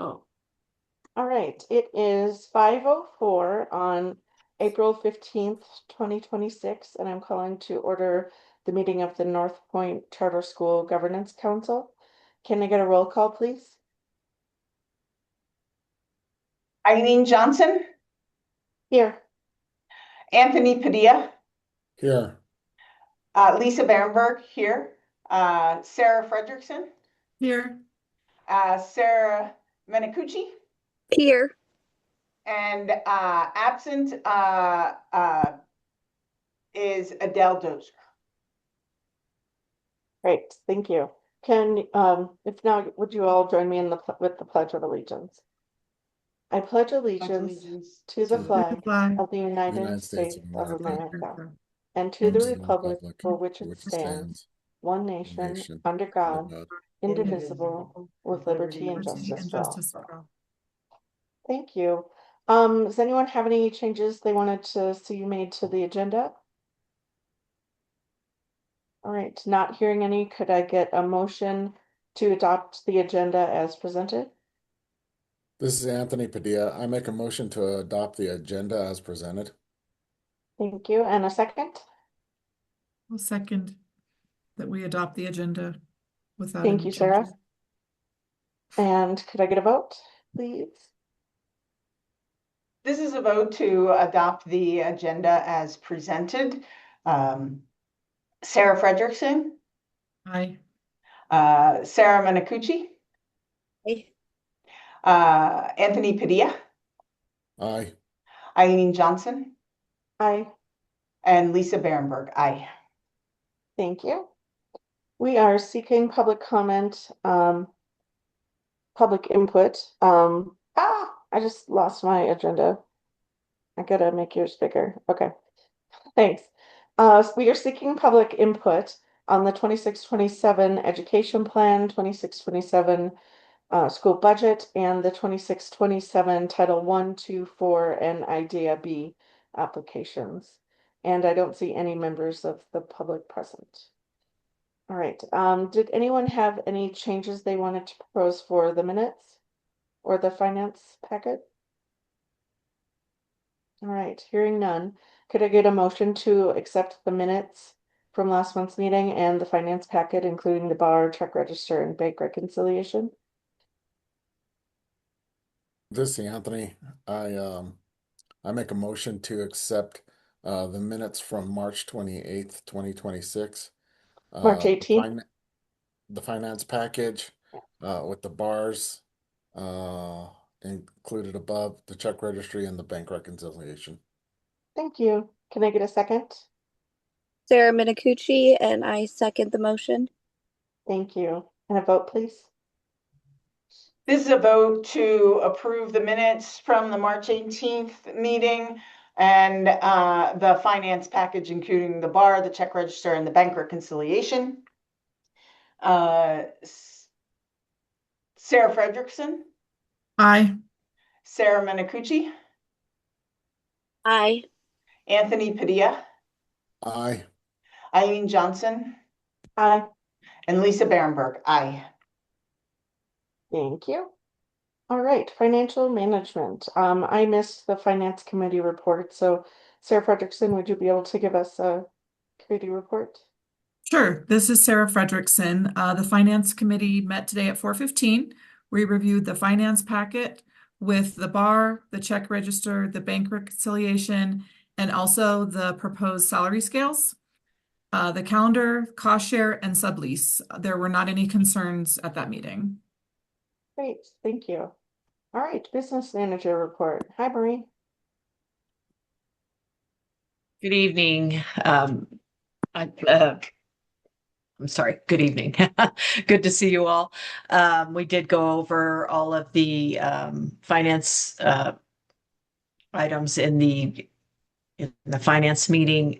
Oh, all right. It is 5:04 on April 15th, 2026, and I'm calling to order the meeting of the Northpoint Charter School Governance Council. Can I get a roll call, please? Eileen Johnson, Here. Anthony Padilla, Here. Lisa Bamberg here, Sarah Frederickson, Here. Sarah Menacucci, Here. and absent is Adele Dozier. Great, thank you. If now, would you all join me in with the Pledge of Allegiance? I pledge allegiance to the flag of the United States of America and to And the to the republic republic for which for it which it stands, stands, one one nation, nation, under under God, God. indivisible, with liberty and Liberty justice and for all. justice for all. Thank you. Does anyone have any changes they wanted to see made to the agenda? All right, not hearing any, could I get a motion to adopt the agenda as presented? This is Anthony Padilla. I make a motion to adopt the agenda as presented. Thank you. And a second? I'll second that we adopt the agenda without Thank any you, Sarah. changes. And could I get a vote, please? This is a vote to adopt the agenda as presented. Sarah Frederickson, Aye. Sarah Menacucci, Aye. Anthony Padilla, Aye. Eileen Johnson, Aye. and Lisa Bamberg. Aye. Thank you. We are seeking public comment, public input. I just lost my agenda. I gotta make yours bigger. Okay, thanks. We are seeking public input on the 26-27 education plan, 26-27 school budget, and the 26-27 Title 1, 2, 4, and Idea B applications. And I don't see any members of the public present. All right, did anyone have any changes they wanted to propose for the minutes or the finance packet? All right, hearing none, could I get a motion to accept the minutes from last month's meeting and the finance packet, including the bar, check register, and bank reconciliation? This is Anthony. I make a motion to accept the minutes from March 28th, 2026. March The 18th? the finance package with the bars included above, the check registry and the bank reconciliation. Thank you. Can I get a second? Sarah Minacucci, and I second the motion. Thank you. And a vote, please. This is a vote to approve the minutes from the March 18th meeting and the finance package, including the bar, the check register, and the bank reconciliation. Sarah Frederickson, Aye. Sarah Menacucci, Aye. Anthony Padilla, Aye. Eileen Johnson, Aye. and Lisa Bamberg. Aye. Thank you. All right, financial management. I missed the finance committee report, so Sarah Frederickson, would you be able to give us a committee report? Sure. This is Sarah Frederickson. The Finance Committee met today at 4:15. We reviewed the finance packet with the bar, the check register, the bank reconciliation, and also the proposed salary scales, the calendar, cost share, and sublease. There were not any concerns at that meeting. Great, thank you. All right, business manager report. Hi, Marie. Good evening. I'm sorry, good evening. Good to see you all. We did go over all of the finance items in the finance meeting,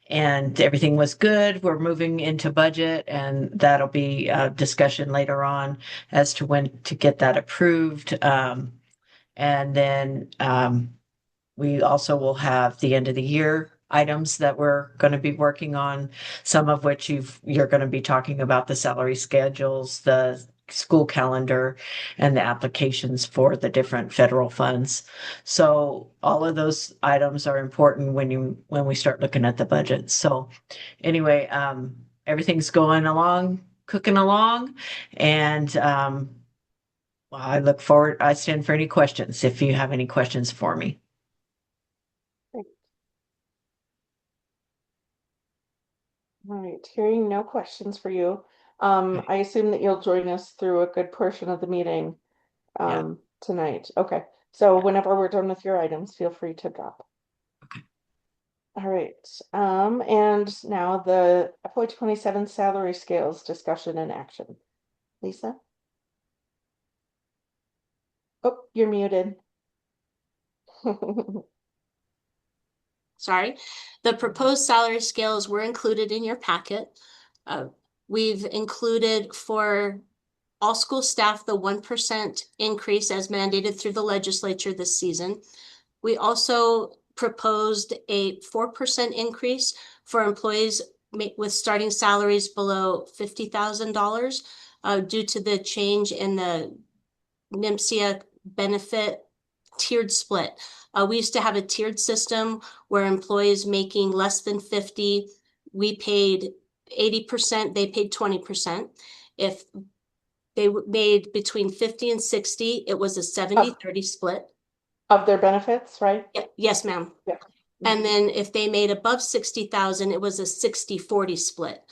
and everything was good. We're moving into budget, and that'll be a discussion later on as to when to get that approved. And then we also will have the end of the year items that we're going to be working on, some of which you're going to be talking about the salary schedules, the school calendar and the applications for the different federal funds. So all of those items are important when we start looking at the budget. So anyway, everything's going along, cooking along, and I stand for any questions if you have any questions for me. All right, hearing no questions for you. I assume that you'll join us through a good portion of the meeting Yeah. tonight. Okay, so Yeah. whenever we're done with your items, feel free to drop. Okay. All right, and now the FY27 salary scales discussion and action. Lisa? Oh, you're muted. Sorry. The proposed salary scales were included in your packet. We've included for all school staff the 1% increase as mandated through the legislature this season. We also proposed a 4% increase for employees with starting salaries below $50,000 due to the change in the NIMSIA benefit tiered split. We used to have a tiered system where employees making less than 50, we paid 80%, they paid 20%. If they made between 50 and 60, it was a 70-30 split. Of their benefits, right? Yes, ma'am. Yeah. And then if they made above 60,000, it was a 60-40 split.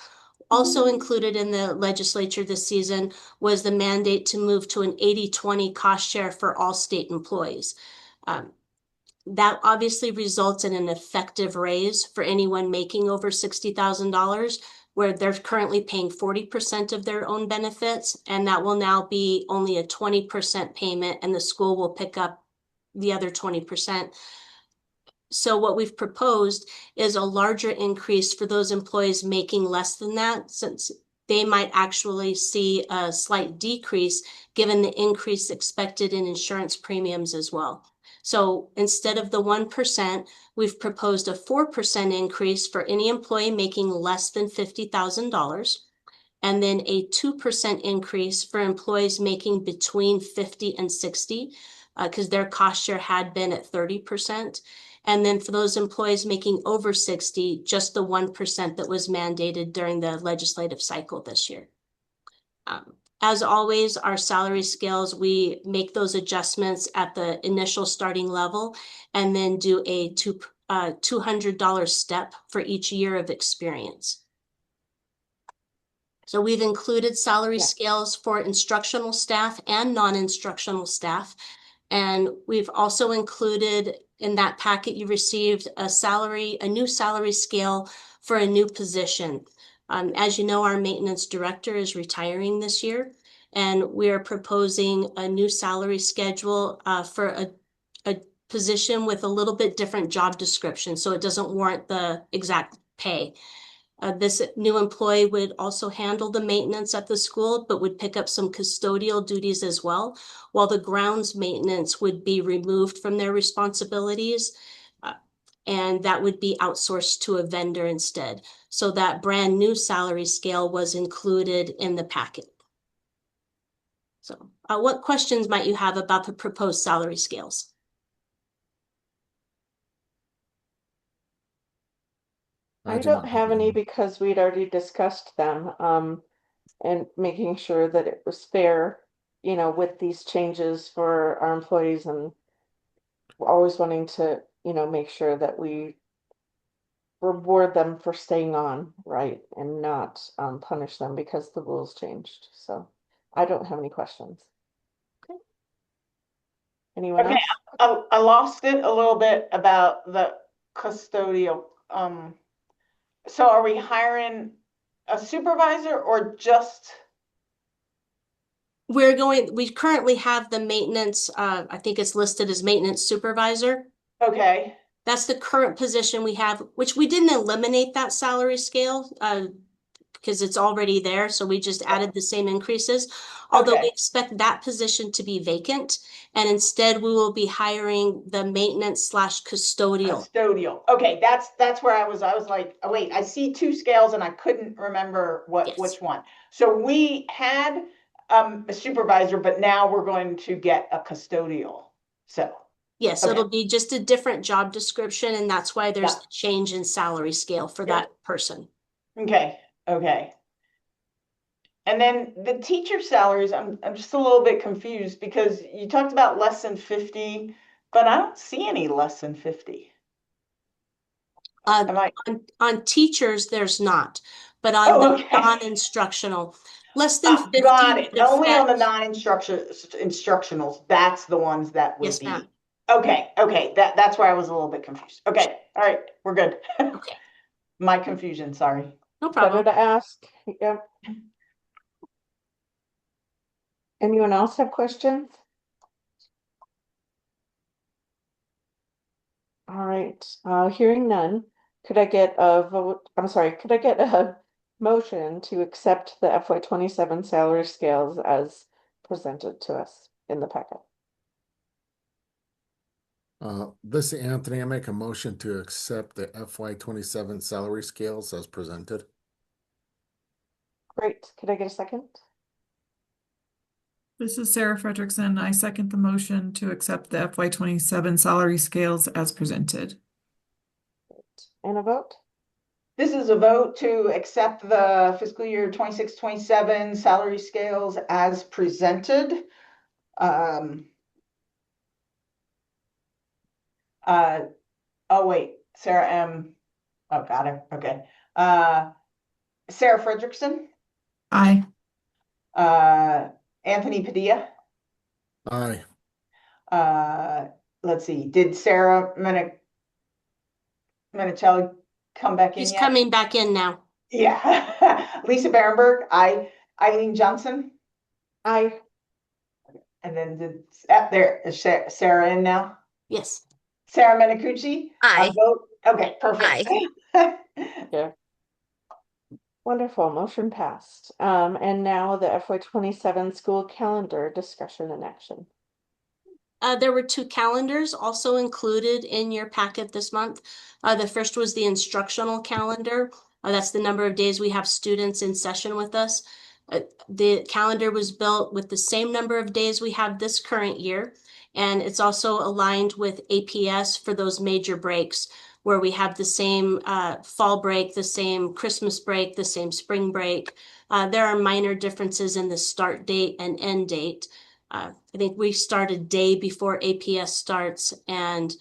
Also included in the legislature this season was the mandate to move to an 80-20 cost share for all state employees. That obviously results in an effective raise for anyone making over $60,000, where they're currently paying 40% of their own benefits, and that will now be only a 20% payment, and the school will pick up the other 20%. So what we've proposed is a larger increase for those employees making less than that, since they might actually see a slight decrease given the increase expected in insurance premiums as well. So instead of the 1%, we've proposed a 4% increase for any employee making less than $50,000, and then a 2% increase for employees making between 50 and 60, because their cost share had been at 30%. And then for those employees making over 60, just the 1% that was mandated during the legislative cycle this year. As always, our salary scales, we make those adjustments at the initial starting level and then do a $200 step for each year of experience. So we've included salary scales for instructional staff and non-instructional staff. And we've also included in that packet you received a new salary scale for a new position. As you know, our maintenance director is retiring this year, and we are proposing a new salary schedule for a position with a little bit different job description, so it doesn't warrant the exact pay. This new employee would also handle the maintenance at the school, but would pick up some custodial duties as well, while the grounds maintenance would be removed from their responsibilities, and that would be outsourced to a vendor instead. So that brand new salary scale was included in the packet. So what questions might you have about the proposed salary scales? I don't have any because we'd already discussed them, and making sure that it was fair, with these changes for our employees, and always wanting to, make sure that we reward them for staying on, right, and not punish them because the rules changed. So I don't have any questions. Okay. Anyone Okay, else? I lost it a little bit about the custodial. So are we hiring a supervisor or just? We currently have the maintenance, I think it's listed as maintenance supervisor. Okay. That's the current position we have, which we didn't eliminate that salary scale because it's already there. So we just added the same increases. Although we expect that position to be vacant, and instead we will be hiring the maintenance / custodial. Custodial. Okay, that's where I was like, oh, wait, I see two scales and I couldn't remember which one. So we had a supervisor, but now we're going to get a custodial. So, Yes, okay. it'll be just a different job description, and that's why there's Yeah. the change in salary scale for Yeah. that person. Okay, okay. And then the teacher salaries, I'm just a little bit confused because you talked about less than 50, but I don't see any less than 50. Am I? On teachers, there's not, but on Oh, the okay. non-instructional, less than Oh, 50 got it. would Only on the affect. non-instructionals. That's the ones that would Yes, ma'am. be. Okay, okay. That's where I was a little bit confused. Okay, all right, we're good. Okay, My confusion, sorry. no Better problem. to ask. Yep. Anyone else have questions? All right, hearing none, could I get a vote? I'm sorry, could I get a motion to accept the FY27 salary scales as presented to us in the packet? This is Anthony. I make a motion to accept the FY27 salary scales as presented. Great, could I get a second? This is Sarah Frederickson. I second the motion to accept the FY27 salary scales as presented. And a vote? This is a vote to accept the fiscal year 26-27 salary scales as presented. Oh wait, Sarah M. Oh, got it. Okay. Sarah Frederickson, Aye. Anthony Padilla. Aye. Let's see. Did Sarah Menicelli come back in He's yet? coming back in now. Yeah. Lisa Berenberg. Eileen Johnson. Aye. And then there is Sarah in now. Yes. Sarah Menicucci. Aye. Vote. Okay, perfect. Yeah. Wonderful, motion passed. And now the FY27 school calendar discussion and action. There were two calendars also included in your packet this month. The first was the instructional calendar. That's the number of days we have students in session with us. The calendar was built with the same number of days we have this current year, and it's also aligned with APS for those major breaks where we have the same fall break, the same Christmas break, the same spring break. There are minor differences in the start date and end date. I think we start a day before APS starts and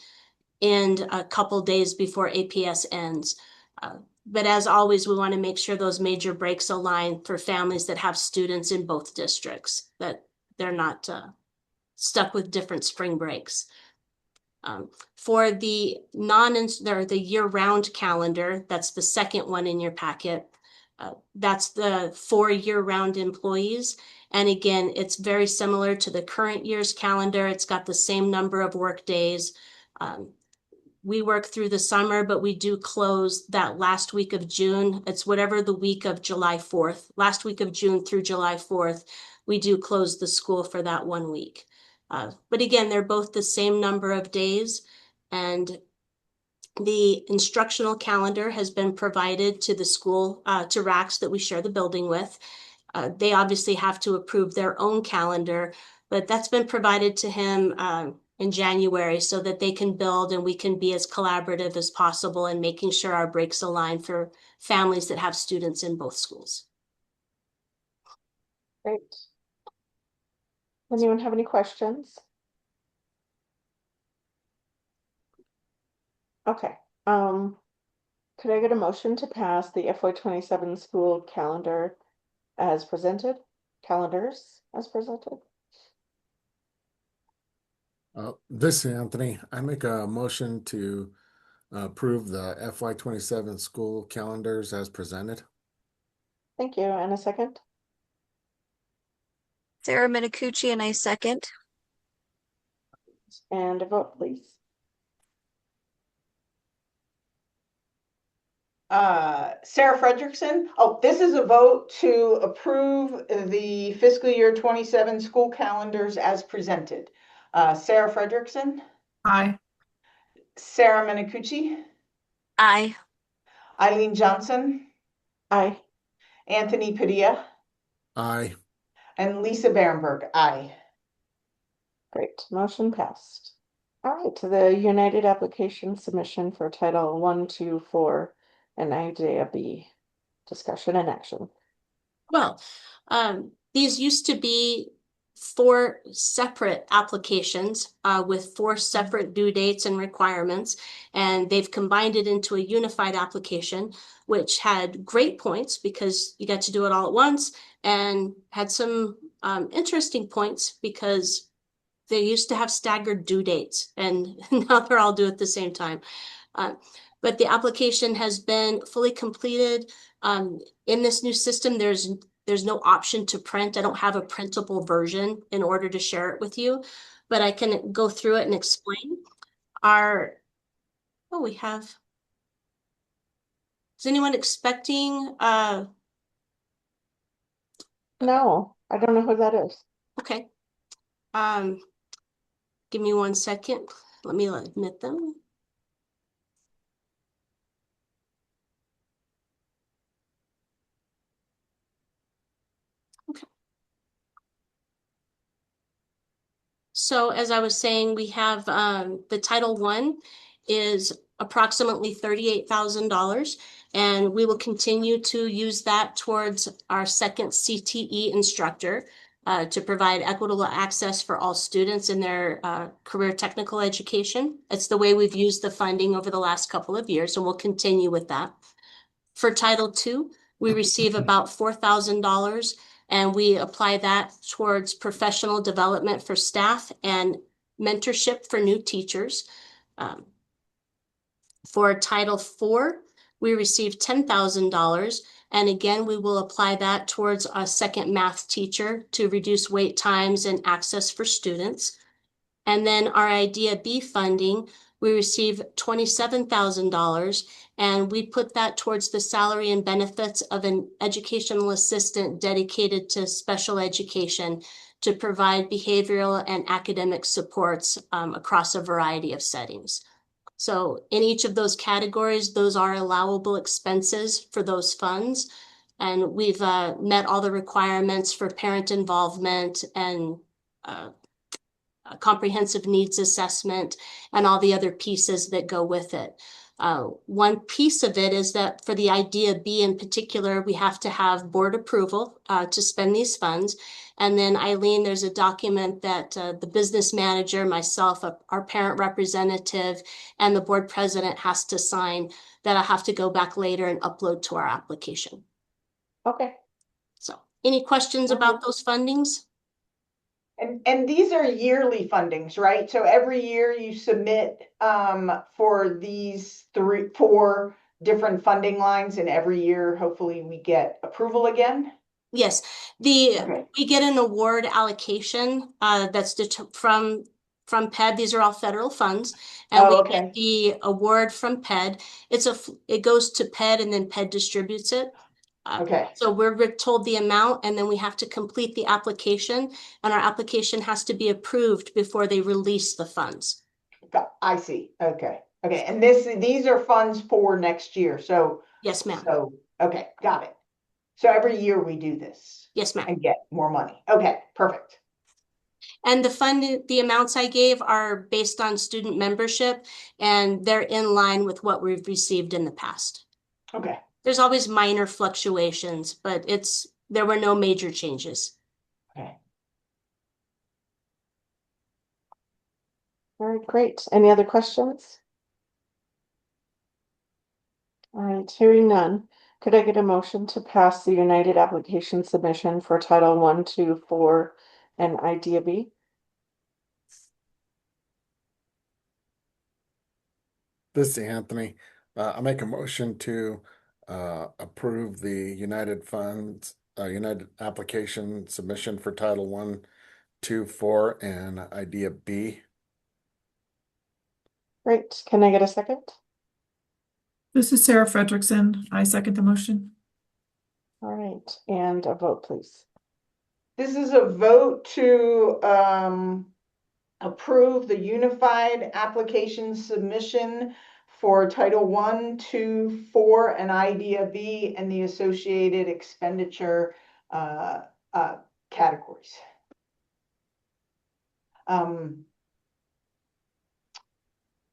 end a couple days before APS ends. But as always, we want to make sure those major breaks align for families that have students in both districts, that they're not stuck with different spring breaks. For the the year-round calendar, that's the second one in your packet. That's the 4 year-round employees. And again, it's very similar to the current year's calendar. It's got the same number of work days. We work through the summer, but we do close that last week of June. It's whatever the week of July 4th, last week of June through July 4th, we do close the school for that 1 week. But again, they're both the same number of days, and the instructional calendar has been provided to the school, to RACs that we share the building with. They obviously have to approve their own calendar, but that's been provided to him in January so that they can build and we can be as collaborative as possible in making sure our breaks align for families that have students in both schools. Great. Anyone have any questions? Okay. Could I get a motion to pass the FY27 school calendar as presented? Calendars as presented? This is Anthony. I make a motion to approve the FY27 school calendars as presented. Thank you. And a second? Sarah Minicucci, and I second. And a vote, please. Sarah Frederickson. Oh, this is a vote to approve the fiscal year 27 school calendars as presented. Sarah Frederickson, Aye. Sarah Menicucci, Aye. Eileen Johnson, Aye. Anthony Padilla, Aye. And Lisa Barenberg, aye. Great, motion passed. All right, to the United application submission for Title 1, 2, 4, and Idea B. Discussion and action. Well, these used to be 4 separate applications with 4 separate due dates and requirements, and they've combined it into a unified application, which had great points because you got to do it all at once, and had some interesting points because they used to have staggered due dates, and now they're all due at the same time. But the application has been fully completed. In this new system, there's no option to print. I don't have a printable version in order to share it with you, but I can go through it and explain. We have, is anyone expecting, No, I don't know who that is. okay. Give me 1 second. Let me admit them. Okay. So as I was saying, we have the Title I is approximately $38,000, and we will continue to use that towards our second CTE instructor to provide equitable access for all students in their career technical education. It's the way we've used the funding over the last couple of years, and we'll continue with that. For Title II, we receive about $4,000, and we apply that towards professional development for staff and mentorship for new teachers. For Title IV, we receive $10,000, and again, we will apply that towards a second math teacher to reduce wait times and access for students. And then our Idea B funding, we receive $27,000, and we put that towards the salary and benefits of an educational assistant dedicated to special education to provide behavioral and academic supports across a variety of settings. So in each of those categories, those are allowable expenses for those funds. And we've met all the requirements for parent involvement and comprehensive needs assessment and all the other pieces that go with it. One piece of it is that for the Idea B in particular, we have to have board approval to spend these funds. And then Eileen, there's a document that the business manager, myself, our parent representative, and the board president has to sign that I have to go back later and upload to our application. Okay. So any questions about those fundings? And these are yearly fundings, right? So every year you submit for these 4 different funding lines, and every year hopefully we get approval again. Yes, Okay. we get an award allocation that's from PED. These are all federal funds, and we okay. get the award from PED. It goes to PED, and then PED distributes it. Okay. So we're told the amount, and then we have to complete the application, and our application has to be approved before they release the funds. I see. Okay. Okay. And these are funds for next year. So Yes, ma'am. so okay, got it. So every year we do this Yes, ma'am. and get more money. Okay, perfect. And the amounts I gave are based on student membership, and they're in line with what we've received in the past. Okay. There's always minor fluctuations, but there were no major changes. Okay. All right, great. Any other questions? All right, hearing none. Could I get a motion to pass the United application submission for Title 1, 2, 4, and Idea B? This is Anthony. I make a motion to approve the United application submission for Title 1, 2, 4, and Idea B. Great. Can I get a second? This is Sarah Fredrickson. I second the motion. All right, and a vote, please. This is a vote to approve the unified application submission for Title 1, 2, 4, and Idea B and the associated expenditure categories.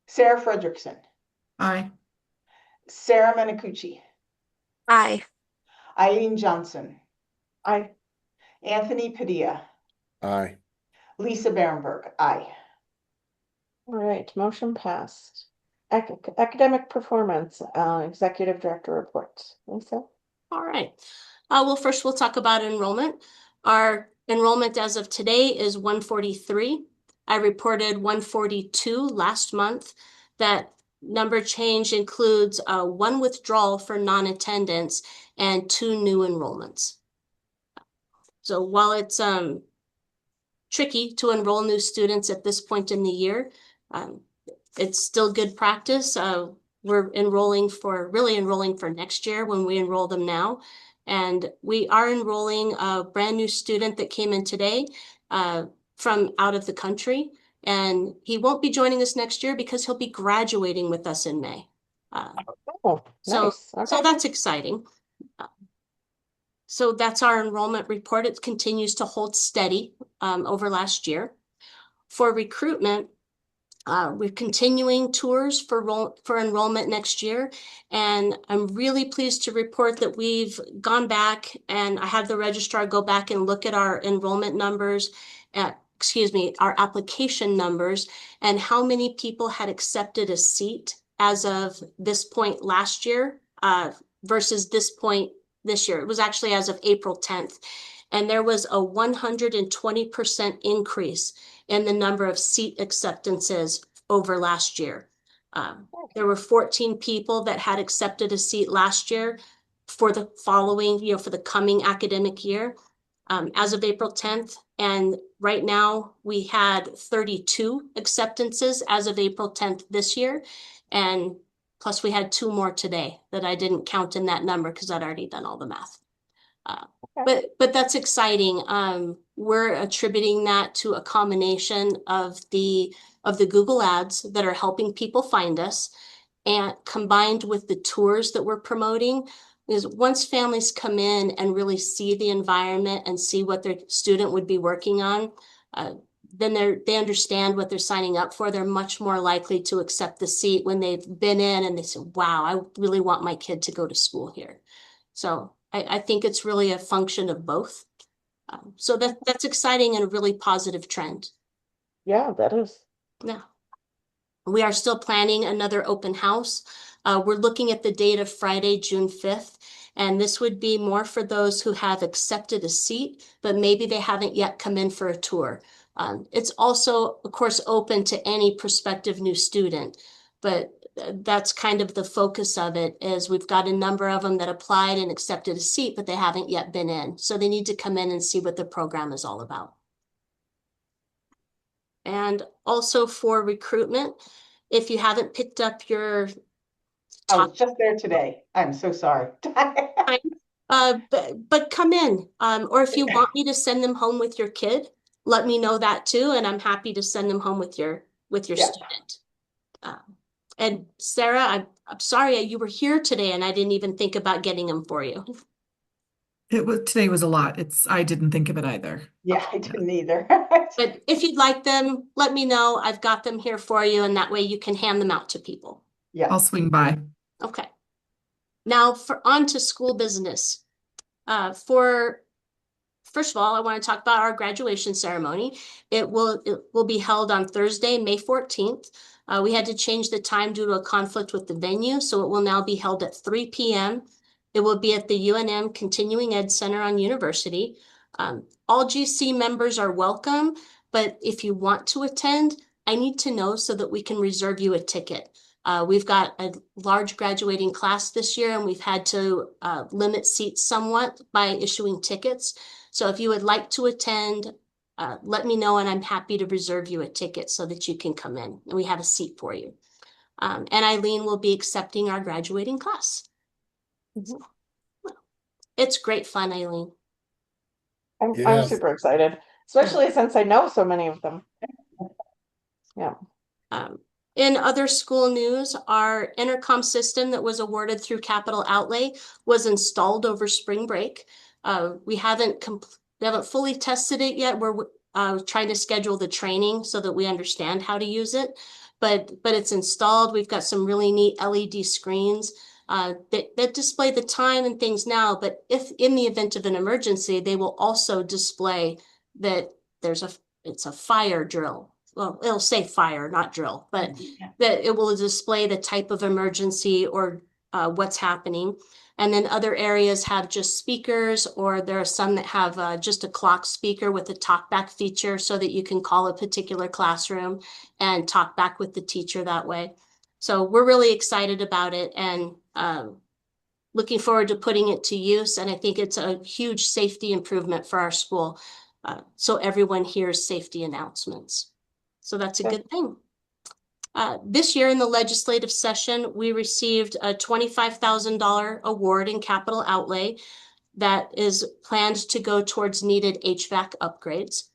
Sarah Fredrickson, Aye. Sarah Menicucci, Aye. Eileen Johnson, Aye. Anthony Padilla, Aye. Lisa Behrenberg, aye. All right, motion passed. Academic performance, executive director report. Lisa? All right. Well, first we'll talk about enrollment. Our enrollment as of today is 143. I reported 142 last month. That number change includes one withdrawal for non-attendance and 2 new enrollments. So while it's tricky to enroll new students at this point in the year, it's still good practice. We're really enrolling for next year when we enroll them now. And we are enrolling a brand new student that came in today from out of the country. And he won't be joining us next year because he'll be graduating with us in May. Oh, nice. So Okay. that's exciting. So that's our enrollment report. It continues to hold steady over last year. For recruitment, we're continuing tours for enrollment next year, and I'm really pleased to report that we've gone back and I had the registrar go back and look at our enrollment numbers, our application numbers, and how many people had accepted a seat as of this point last year versus this point this year. It was actually as of April 10th, and there was a 120% increase in the number of seat acceptances over last year. There were 14 people that had accepted a seat last year for the following, for the coming academic year, as of April 10th. And right now we had 32 acceptances as of April 10th this year. And plus we had 2 more today that I didn't count in that number because I'd already done all the math. But that's exciting. We're attributing that to a combination of the Google ads that are helping people find us, and combined with the tours that we're promoting. Is once families come in and really see the environment and see what their student would be working on, then they understand what they're signing up for. They're much more likely to accept the seat when they've been in and they say, wow, I really want my kid to go to school here. So I think it's really a function of both. So that's exciting and a really positive trend. Yeah, that is. Yeah. We are still planning another open house. We're looking at the date of Friday, June 5th, and this would be more for those who have accepted a seat, but maybe they haven't yet come in for a tour. It's also, of course, open to any prospective new student, but that's kind of the focus of it. Is we've got a number of them that applied and accepted a seat, but they haven't yet been in. So they need to come in and see what the program is all about. And also for recruitment, if you haven't picked up your I was just there today. I'm so sorry. but come in. Or if you want me to send them home with your kid, let me know that too, and I'm happy to send them home with your Yeah. student. And Sarah, I'm sorry you were here today and I didn't even think about getting them for you. Today was a lot. I didn't think of it either. Yeah, I didn't either. But if you'd like them, let me know. I've got them here for you, and that way you can hand them out to people. Yeah. I'll swing by. Okay. Now on to school business. First of all, I want to talk about our graduation ceremony. It will be held on Thursday, May 14th. We had to change the time due to a conflict with the venue, so it will now be held at 3 p.m. It will be at the UNM Continuing Ed Center on University. All GC members are welcome, but if you want to attend, I need to know so that we can reserve you a ticket. We've got a large graduating class this year, and we've had to limit seats somewhat by issuing tickets. So if you would like to attend, let me know, and I'm happy to reserve you a ticket so that you can come in and we have a seat for you. And Eileen will be accepting our graduating class. Mhm. It's great fun, Eileen. I'm Yes. super excited, especially since I know so many of them. Yeah. In other school news, our intercom system that was awarded through capital outlay was installed over spring break. We haven't we haven't fully tested it yet. We're trying to schedule the training so that we understand how to use it. But it's installed. We've got some really neat LED screens that display the time and things now. But if in the event of an emergency, they will also display that it's a fire drill. Well, it'll say fire, not drill, but that it will display the type of emergency or what's happening. And then other areas have just speakers, or there are some that have just a clock speaker with a talkback feature so that you can call a particular classroom and talk back with the teacher that way. So we're really excited about it and looking forward to putting it to use. And I think it's a huge safety improvement for our school. So everyone hears safety announcements. So that's a good thing. This year in the legislative session, we received a $25,000 award in capital outlay that is planned to go towards needed HVAC upgrades.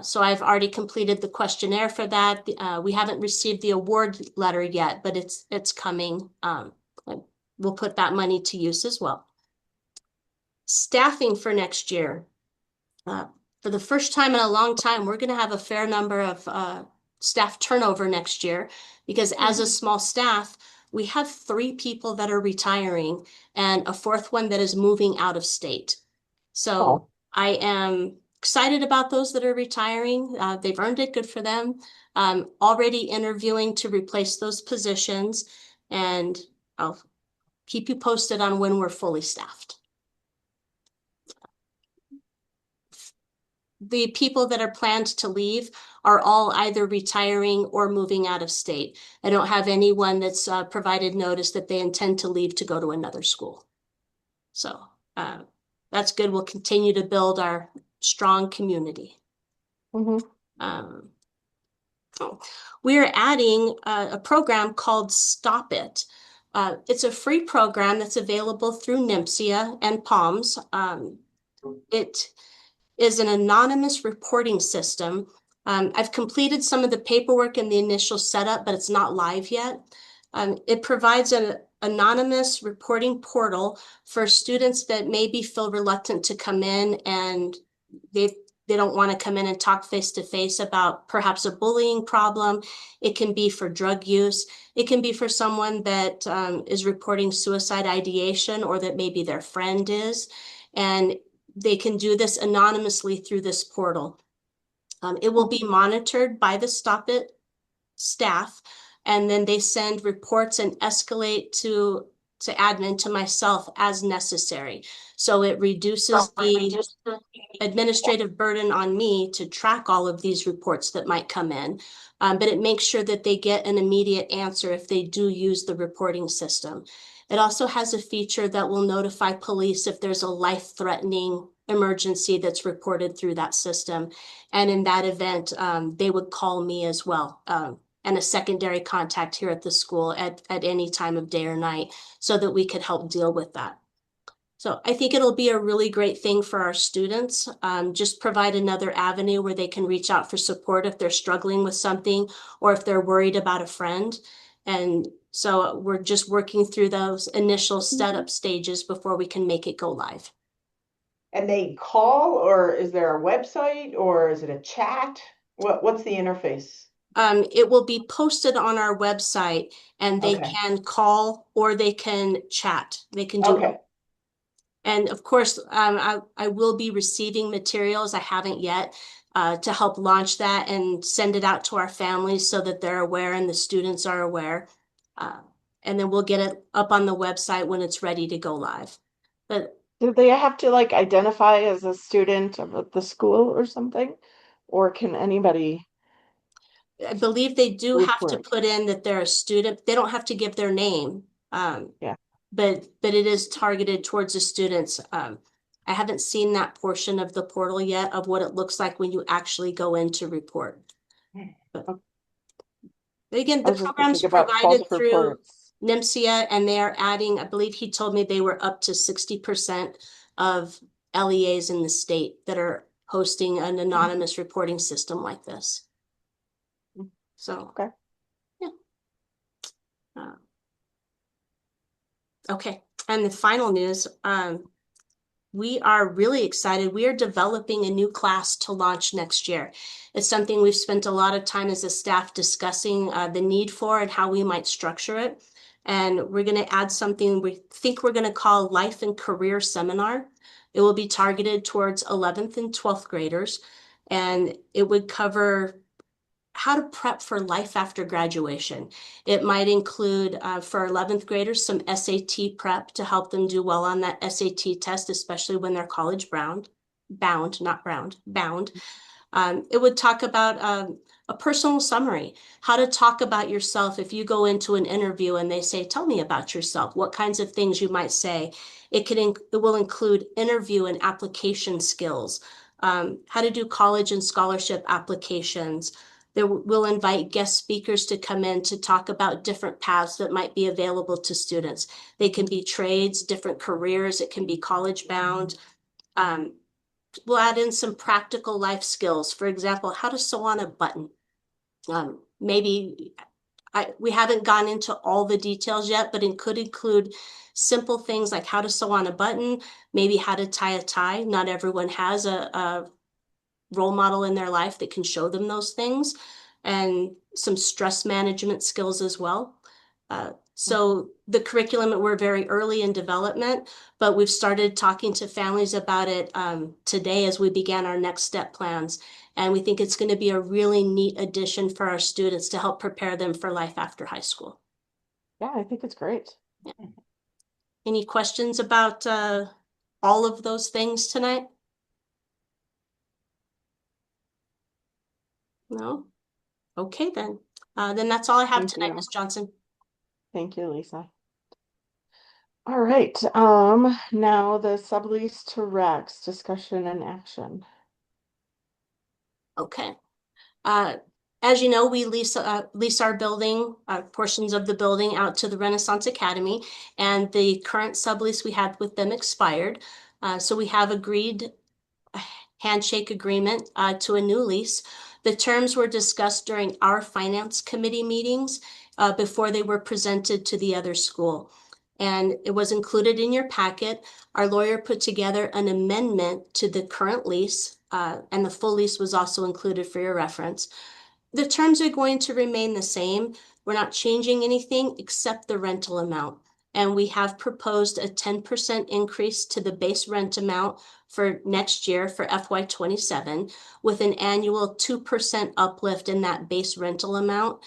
So I've already completed the questionnaire for that. We haven't received the award letter yet, but it's coming. We'll put that money to use as well. Staffing for next year. For the first time in a long time, we're going to have a fair number of staff turnover next year because as a small staff, we have 3 people that are retiring and a 4th one that is moving out of state. So I am excited about those that are retiring. They've earned it, good for them. Already interviewing to replace those positions, and I'll keep you posted on when we're fully staffed. The people that are planned to leave are all either retiring or moving out of state. I don't have anyone that's provided notice that they intend to leave to go to another school. So that's good. We'll continue to build our strong community. We are adding a program called Stop It. It's a free program that's available through NMSIA and PALMS. It is an anonymous reporting system. I've completed some of the paperwork and the initial setup, but it's not live yet. It provides an anonymous reporting portal for students that maybe feel reluctant to come in and they don't want to come in and talk face to face about perhaps a bullying problem. It can be for drug use. It can be for someone that is reporting suicide ideation or that maybe their friend is. And they can do this anonymously through this portal. It will be monitored by the Stop It staff, and then they send reports and escalate to admin, to myself as necessary. So it reduces the administrative burden on me to track all of these reports that might come in. But it makes sure that they get an immediate answer if they do use the reporting system. It also has a feature that will notify police if there's a life-threatening emergency that's reported through that system. And in that event, they would call me as well, and a secondary contact here at the school at any time of day or night so that we could help deal with that. So I think it'll be a really great thing for our students. Just provide another avenue where they can reach out for support if they're struggling with something or if they're worried about a friend. And so we're just working through those initial setup stages before we can make it go live. And they call, or is there a website, or is it a chat? What's the interface? It will be posted on our website, and they Okay. can call or they can chat. They can do Okay. And of course, I will be receiving materials. I haven't yet to help launch that and send it out to our families so that they're aware and the students are aware. And then we'll get it up on the website when it's ready to go live. But Do they have to like identify as a student of the school or something? Or can anybody I believe they do have to report? put in that they're a student. They don't have to give their name. Yeah. But it is targeted towards the students. I haven't seen that portion of the portal yet of what it looks like when you actually go in to report. But again, I the was just program's thinking about false provided through reports. NMSIA, and they are adding, I believe he told me they were up to 60% of LEAs in the state that are hosting an anonymous reporting system like this. So, Okay. yeah. Okay, and the final news, we are really excited. We are developing a new class to launch next year. It's something we've spent a lot of time as a staff discussing the need for and how we might structure it. And we're going to add something we think we're going to call Life and Career Seminar. It will be targeted towards 11th and 12th graders, and it would cover how to prep for life after graduation. It might include, for 11th graders, some SAT prep to help them do well on that SAT test, especially when they're college bound. It would talk about a personal summary, how to talk about yourself if you go into an interview and they say, tell me about yourself, what kinds of things you might say. It will include interview and application skills, how to do college and scholarship applications. We'll invite guest speakers to come in to talk about different paths that might be available to students. They can be trades, different careers, it can be college bound. We'll add in some practical life skills. For example, how to sew on a button. We haven't gone into all the details yet, but it could include simple things like how to sew on a button, maybe how to tie a tie. Not everyone has a role model in their life that can show them those things, and some stress management skills as well. So the curriculum, we're very early in development, but we've started talking to families about it today as we began our next step plans. And we think it's going to be a really neat addition for our students to help prepare them for life after high school. Yeah, I think it's great. Yeah. Any questions about all of those things tonight? No? Okay, then. Then that's all I have Thank tonight, you. Ms. Johnson. Thank you, Lisa. All right, now the sublease to Rex, discussion and action. Okay. As you know, we lease our building, portions of the building out to the Renaissance Academy, and the current sublease we had with them expired. So we have agreed a handshake agreement to a new lease. The terms were discussed during our finance committee meetings before they were presented to the other school. And it was included in your packet. Our lawyer put together an amendment to the current lease, and the full lease was also included for your reference. The terms are going to remain the same. We're not changing anything except the rental amount. And we have proposed a 10% increase to the base rent amount for next year for FY27 with an annual 2% uplift in that base rental amount.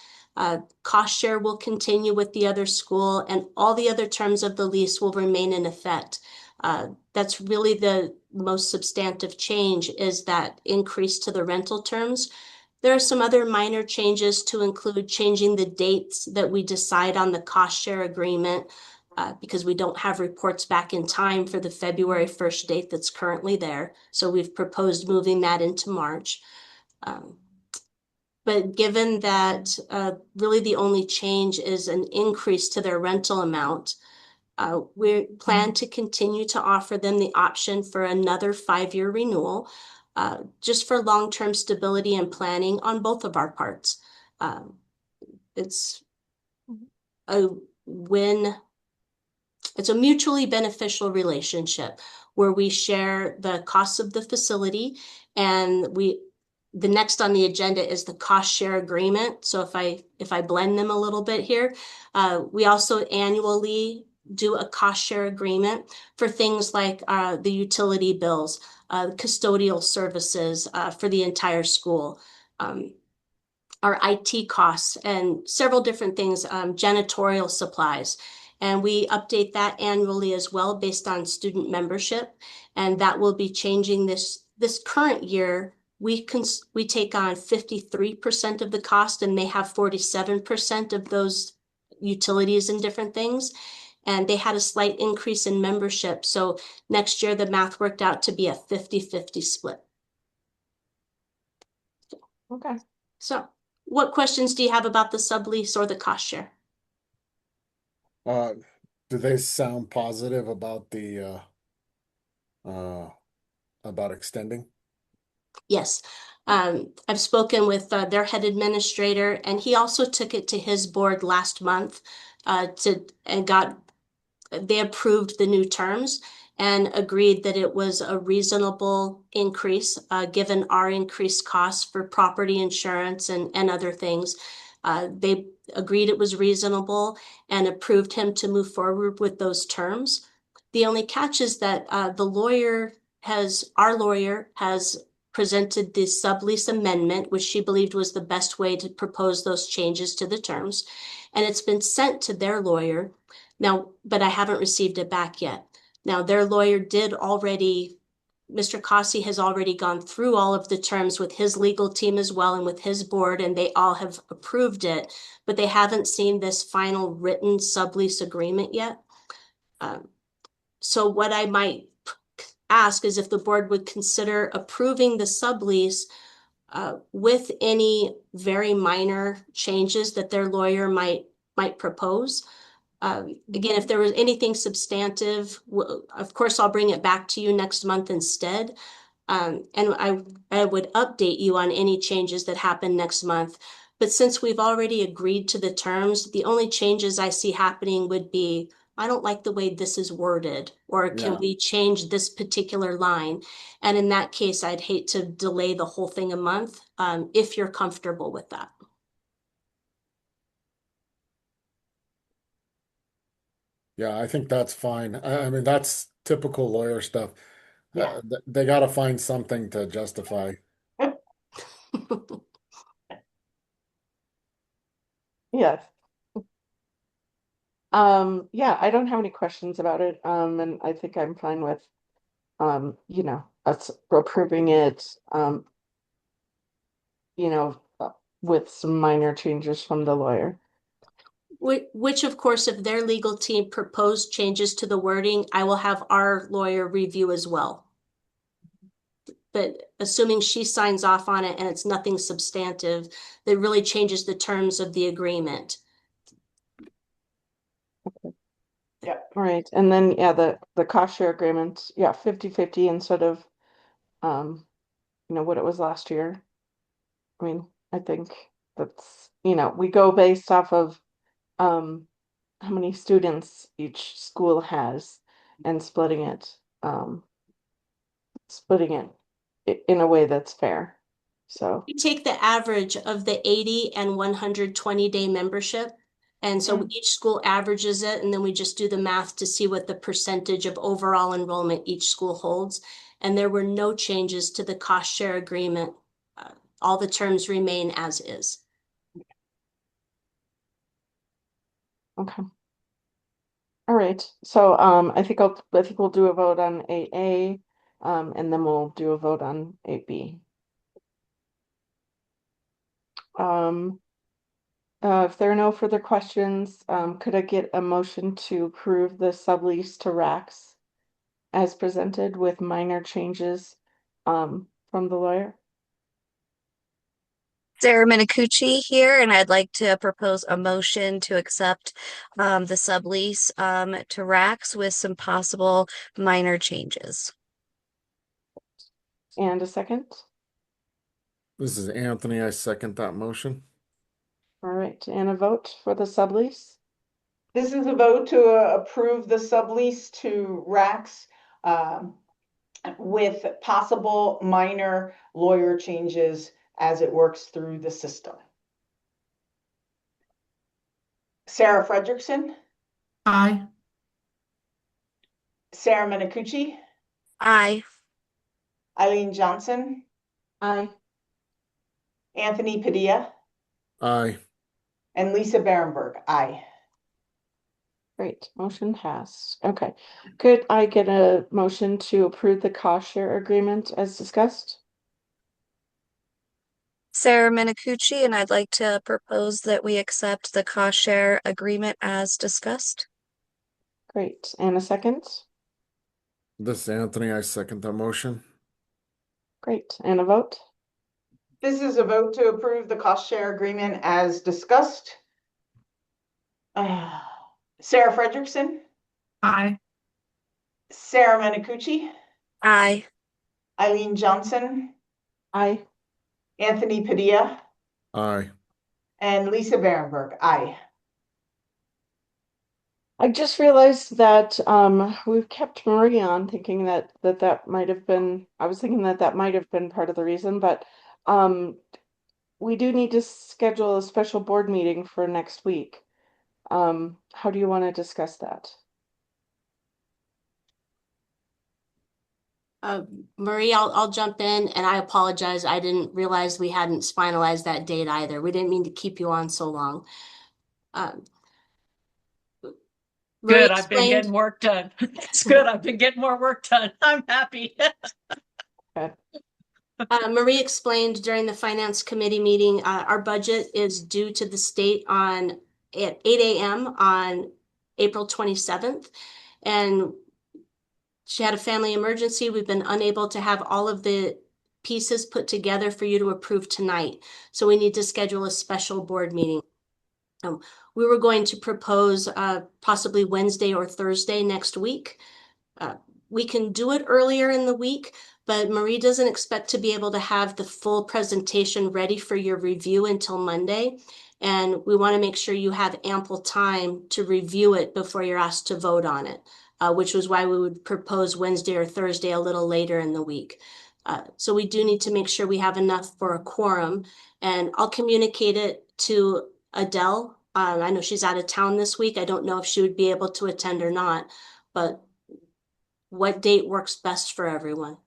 Cost share will continue with the other school, and all the other terms of the lease will remain in effect. That's really the most substantive change, is that increase to the rental terms. There are some other minor changes to include changing the dates that we decide on the cost share agreement, because we don't have reports back in time for the February 1st date that's currently there. So we've proposed moving that into March. But given that really the only change is an increase to their rental amount, we plan to continue to offer them the option for another 5-year renewal, just for long-term stability and planning on both of our parts. It's a win. It's a mutually beneficial relationship where we share the costs of the facility, and the next on the agenda is the cost share agreement. So if I blend them a little bit here, we also annually do a cost share agreement for things like the utility bills, custodial services for the entire school, our IT costs, and several different things, janitorial supplies. And we update that annually as well based on student membership. And that will be changing this current year. We take on 53% of the cost, and they have 47% of those utilities and different things. And they had a slight increase in membership. So next year, the math worked out to be a 50-50 split. Okay. So what questions do you have about the sublease or the cost share? Do they sound positive about the about extending? Yes. I've spoken with their head administrator, and he also took it to his board last month they approved the new terms, and agreed that it was a reasonable increase, given our increased costs for property insurance and other things. They agreed it was reasonable and approved him to move forward with those terms. The only catch is that our lawyer has presented the sublease amendment, which she believed was the best way to propose those changes to the terms. And it's been sent to their lawyer now, but I haven't received it back yet. Now, their lawyer did already, Mr. Cossey has already gone through all of the terms with his legal team as well and with his board, and they all have approved it, but they haven't seen this final written sublease agreement yet. So what I might ask is if the board would consider approving the sublease with any very minor changes that their lawyer might propose. Again, if there was anything substantive, of course, I'll bring it back to you next month instead. And I would update you on any changes that happen next month. But since we've already agreed to the terms, the only changes I see happening would be, I don't like the way this is worded, or can Yeah. we change this particular line? And in that case, I'd hate to delay the whole thing a month, if you're comfortable with that. Yeah, I think that's fine. I mean, that's typical lawyer stuff. Yeah. They got to find something to justify. Yes. Yeah, I don't have any questions about it. And I think I'm fine with, us approving it, with some minor changes from the lawyer. Which, of course, if their legal team proposed changes to the wording, I will have our lawyer review as well. But assuming she signs off on it and it's nothing substantive, that really changes the terms of the agreement. Yeah. All right. And then, yeah, the cost share agreement, yeah, 50/50 instead of, what it was last year. I mean, I think that's, we go based off of, how many students each school has and splitting it in a way that's fair. So, We take the average of the 80 and 120-day membership. And so each school averages it, and then we just do the math to see what the percentage of overall enrollment each school holds. And there were no changes to the cost share agreement. All the terms remain as is. okay. All right. So, I think we'll do a vote on 8A, and then we'll do a vote on 8B. Um, if there are no further questions, could I get a motion to approve the sublease to Rax as presented with minor changes, from the lawyer? Sarah Minicucci here, and I'd like to propose a motion to accept the sublease to Rax with some possible minor changes. And a second? This is Anthony. I second that motion. All right, and a vote for the sublease? This is a vote to approve the sublease to Rax with possible minor lawyer changes as it works through the system. Sarah Fredrickson, Aye. Sarah Minicucci, Aye. Eileen Johnson, Aye. Anthony Padilla, Aye. and Lisa Berenberg. Aye. Great, motion passed. Okay, could I get a motion to approve the cost share agreement as discussed? Sarah Minicucci, and I'd like to propose that we accept the cost share agreement as discussed. Great, and a second? This is Anthony. I second that motion. Great, and a vote? This is a vote to approve the cost share agreement as discussed. Sarah Fredrickson, Aye. Sarah Minicucci, Aye. Eileen Johnson, Aye. Anthony Padilla, Aye. and Lisa Berenberg. Aye. I just realized that we've kept Marie on thinking that might have been I was thinking that might have been part of the reason, but um we do need to schedule a special board meeting for next week. How do you want to discuss that? Uh, Marie, I'll jump in and I apologize. I didn't realize we hadn't finalized that date either. We didn't mean to keep you on so long. Um, Marie Good, I've been explained. getting work done. It's good, I've been getting more work done. I'm happy. Okay. Marie explained during the finance committee meeting, our budget is due to the state at 8 a.m. on April 27th. And she had a family emergency. We've been unable to have all of the pieces put together for you to approve tonight. So we need to schedule a special board meeting. Um, we were going to propose possibly Wednesday or Thursday next week. Uh, we can do it earlier in the week, but Marie doesn't expect to be able to have the full presentation ready for your review until Monday. And we want to make sure you have ample time to review it before you're asked to vote on it, which was why we would propose Wednesday or Thursday a little later in the week. So we do need to make sure we have enough for a quorum, and I'll communicate it to Adele. I know she's out of town this week. I don't know if she would be able to attend or not, but what date works best for everyone?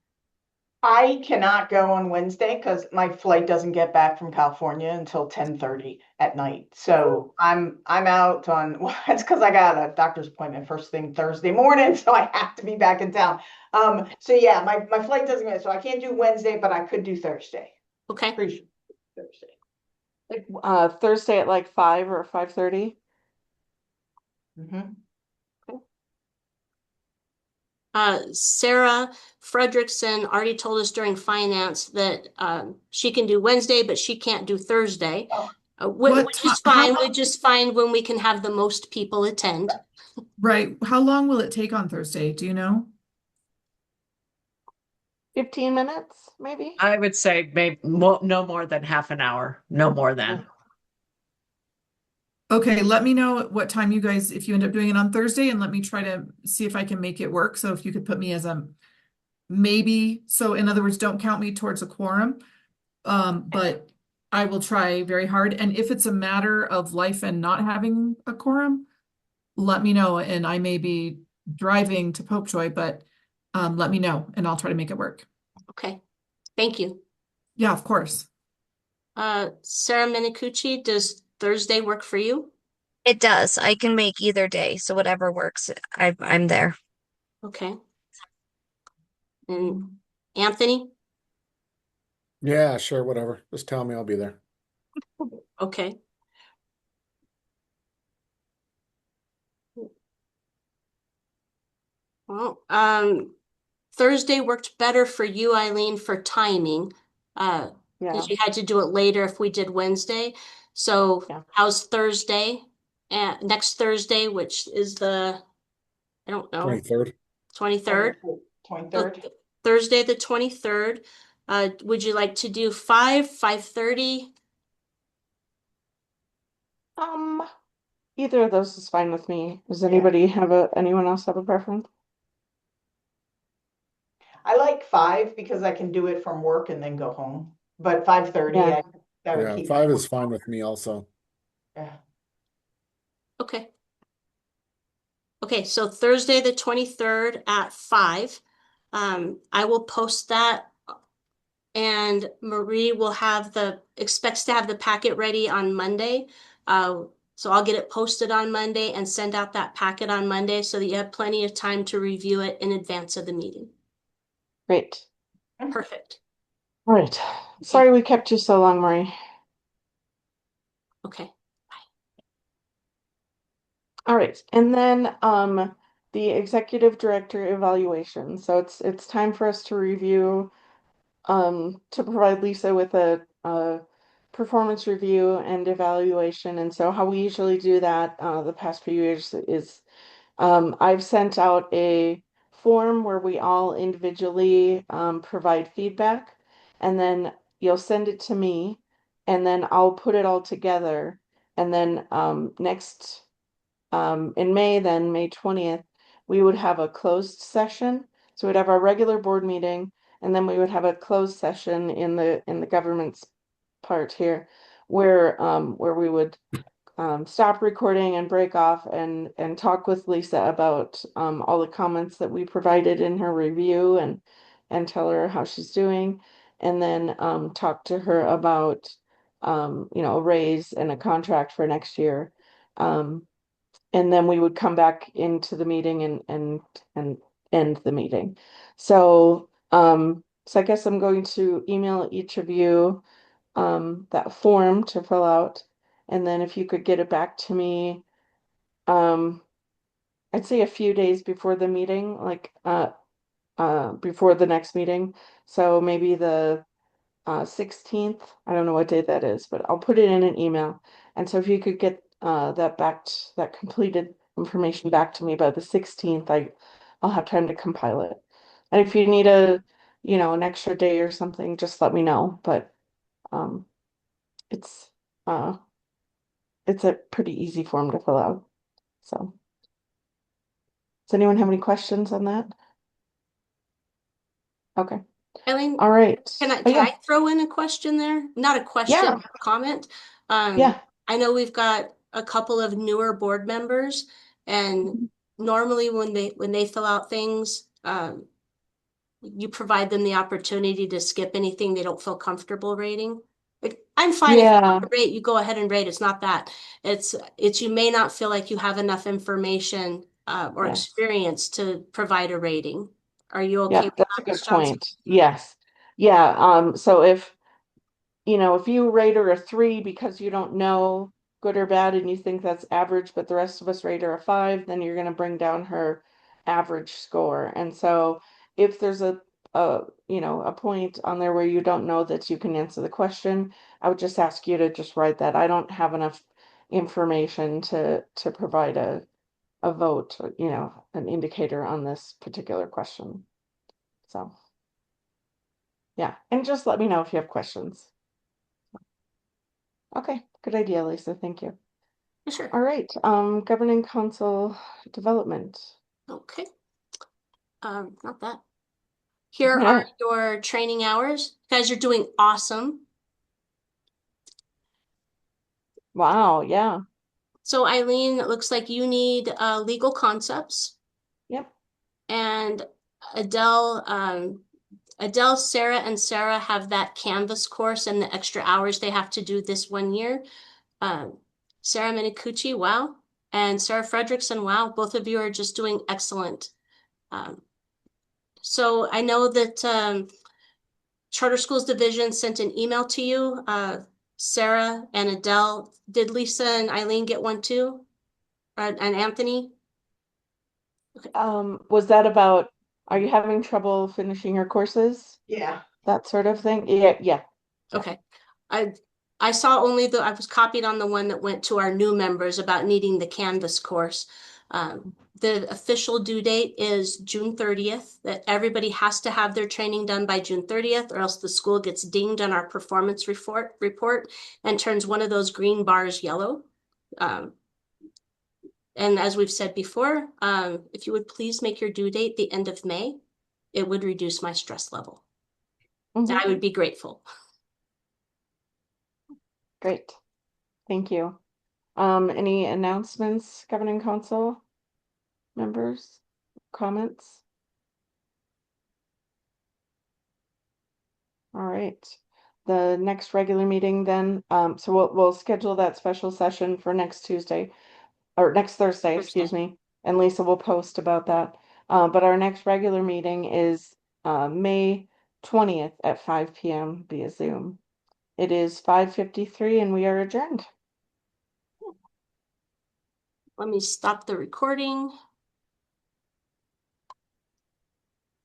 I cannot go on Wednesday because my flight doesn't get back from California until 10:30 at night. So I'm out on well, it's because I got a doctor's appointment first thing Thursday morning, so I have to be back in town. So yeah, my flight doesn't get so I can't do Wednesday, but I could do Thursday. Okay. Pretty sure Thursday. Like Thursday at like 5 or 5:30? Mhm. Sarah Fredrickson already told us during finance that she can do Wednesday, but she can't do Thursday, Oh, What which time, is fine. We just find when we can have the most people attend. right, how long will it take on Thursday? Do you know? 15 minutes, maybe? I would say maybe no more than half an hour, no more than. Okay, let me know what time you guys, if you end up doing it on Thursday, and let me try to see if I can make it work. So if you could put me as a maybe, so in other words, don't count me towards a quorum. But I will try very hard. And if it's a matter of life and not having a quorum, let me know. And I may be driving to Popejoy, but let me know and I'll try to make it work. Okay, thank you. Yeah, of course. Sarah Minicucci, does Thursday work for you? It does. I can make either day, so whatever works, I'm there. Okay. And Anthony? Yeah, sure, whatever. Just tell me I'll be there. Okay. Well, Thursday worked better for you, Eileen, for timing. Yeah. Because you had to do it later if we did Wednesday. So Yeah. how's Thursday? Next Thursday, which is I don't know, 23rd. 23rd. 23rd. So Thursday, the 23rd. Would you like to do 5:30? Um, Either of those is fine with me. Does Yeah. anyone else have a preference? I like 5 because I can do it from work and then go home. But 5:30, Yeah. that would Yeah, keep 5 is fine with me also. yeah. Okay. Okay, so Thursday, the 23rd at 5. I will post that, and Marie will expects to have the packet ready on Monday. So I'll get it posted on Monday and send out that packet on Monday so that you have plenty of time to review it in advance of the meeting. Great. Perfect. All right. Sorry we kept you so long, Marie. Okay. All right. And then the executive director evaluation. So it's time for us to review to provide Lisa with a performance review and evaluation. And so how we usually do that the past few years is I've sent out a form where we all individually provide feedback, and then you'll send it to me, and then I'll put it all together. And then next in May, then May 20th, we would have a closed session. So we'd have our regular board meeting, and then we would have a closed session in the government's part here where we would stop recording and break off and talk with Lisa about all the comments that we provided in her review and tell her how she's doing, and then talk to her about a raise and a contract for next year. And then we would come back into the meeting and end the meeting. So I guess I'm going to email each of you that form to fill out. And then if you could get it back to me, um, I'd say a few days before the meeting, like before the next meeting. So maybe the 16th. I don't know what day that is, but I'll put it in an email. And so if you could get that completed information back to me by the 16th, I'll have time to compile it. And if you need an extra day or something, just let me know. But um, it's uh, it's a pretty easy form to fill out. So, does anyone have any questions on that? Okay. Eileen, All right. can I Oh, can yeah. I throw in a question there? Not a question, Yeah. but a comment. Yeah. I know we've got a couple of newer board members, and normally when they fill out things, you provide them the opportunity to skip anything they don't feel comfortable rating. Like, I'm fine if you Yeah. want to rate, you go ahead and rate. It's not that. It's you may not feel like you have enough information or Yes. experience to provide a rating. Are you okay Yeah, with that's a that, Ms. good Johnson? point. Yes. Yeah. So if you rate her a 3 because you don't know good or bad and you think that's average, but the rest of us rate her a 5, then you're going to bring down her average score. And so if there's a point on there where you don't know that you can answer the question, I would just ask you to just write that. I don't have enough information to provide a vote, an indicator on this particular question. So, yeah, and just let me know if you have questions. Okay, good idea, Lisa. Thank you. Sure. All right, governing council development. Okay. Not that. Here are your training hours. You guys are doing awesome. Wow, yeah. So Eileen, it looks like you need legal concepts, Yep. and Adele, Sarah, and Sarah have that Canvas course and the extra hours they have to do this 1 year. Sarah Minicucci, wow. And Sarah Fredrickson, wow. Both of you are just doing excellent. So I know that Charter Schools Division sent an email to you, Sarah and Adele. Did Lisa and Eileen get one too? And Anthony? Okay. Was that about, are you having trouble finishing your courses? Yeah. That sort of thing? Yeah, yeah. Okay. I saw only I was copied on the one that went to our new members about needing the Canvas course. The official due date is June 30th, that everybody has to have their training done by June 30th, or else the school gets dinged on our performance report and turns one of those green bars yellow. And as we've said before, if you would please make your due date the end of May, it would reduce my stress level. And I would be grateful. Great. Thank you. Any announcements, governing council members, comments? All right. The next regular meeting then, so we'll schedule that special session for next Tuesday or next Thursday, excuse me. And Lisa will post about that. But our next regular meeting is May 20th at 5 p.m. via Zoom. It is 5:53 and we are adjourned. Let me stop the recording.